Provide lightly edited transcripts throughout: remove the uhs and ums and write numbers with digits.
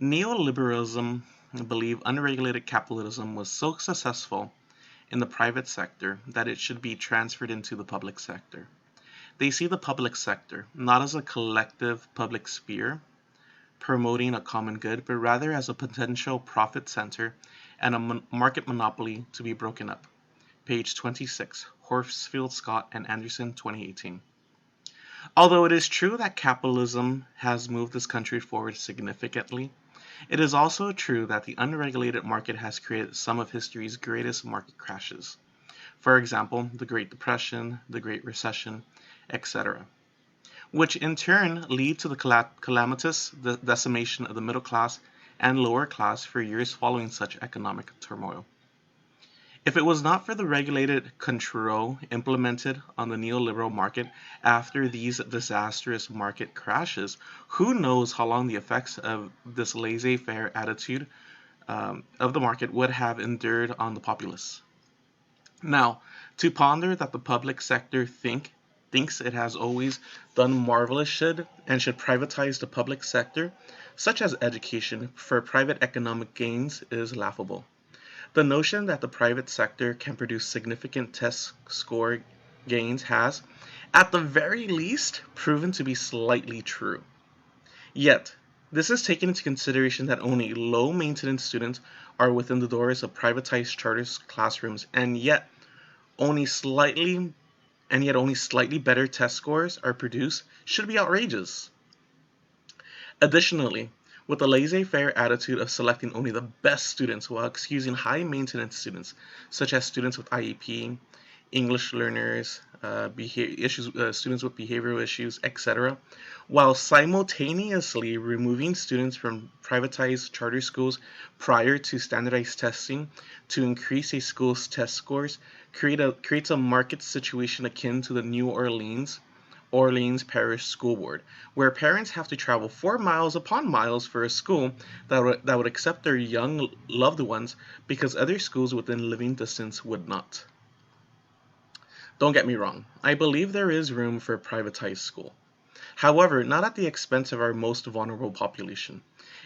Neoliberalism believed unregulated capitalism was so successful in the private sector that it should be transferred into the public sector. They see the public sector not as a collective public sphere promoting a common good, but rather as a potential profit center and a market monopoly to be broken up. Page 26, Horsfield, Scott, and Anderson, 2018. Although it is true that capitalism has moved this country forward significantly, it is also true that the unregulated market has created some of history's greatest market crashes. For example, the Great Depression, the Great Recession, etc., which in turn lead to the calamitous decimation of the middle class and lower class for years following such economic turmoil. If it was not for the regulated control implemented on the neoliberal market after these disastrous market crashes, who knows how long the effects of this laissez-faire attitude of the market would have endured on the populace. Now, to ponder that the public sector thinks it has always done marvelous should privatize the public sector, such as education, for private economic gains is laughable. The notion that the private sector can produce significant test score gains has, at the very least, proven to be slightly true. Yet, this is taken into consideration that only low-maintenance students are within the doors of privatized charter classrooms, and yet only slightly better test scores are produced should be outrageous. Additionally, with the laissez-faire attitude of selecting only the best students while excusing high-maintenance students, such as students with IEP, English learners, students with behavioral issues, etc., while simultaneously removing students from privatized charter schools prior to standardized testing to increase a school's test scores, creates a market situation akin to the New Orleans Parish School Board, where parents have to travel 4 miles upon miles for a school that would accept their young loved ones because other schools within living distance would not. Don't get me wrong, I believe there is room for a privatized school. However, not at the expense of our most vulnerable population.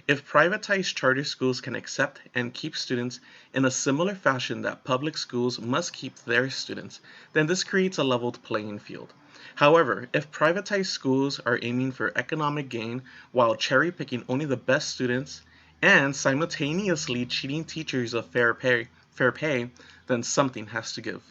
If privatized charter schools can accept and keep students in a similar fashion that public schools must keep their students, then this creates a leveled playing field. However, if privatized schools are aiming for economic gain while cherry-picking only the best students and simultaneously cheating teachers of fair pay, then something has to give.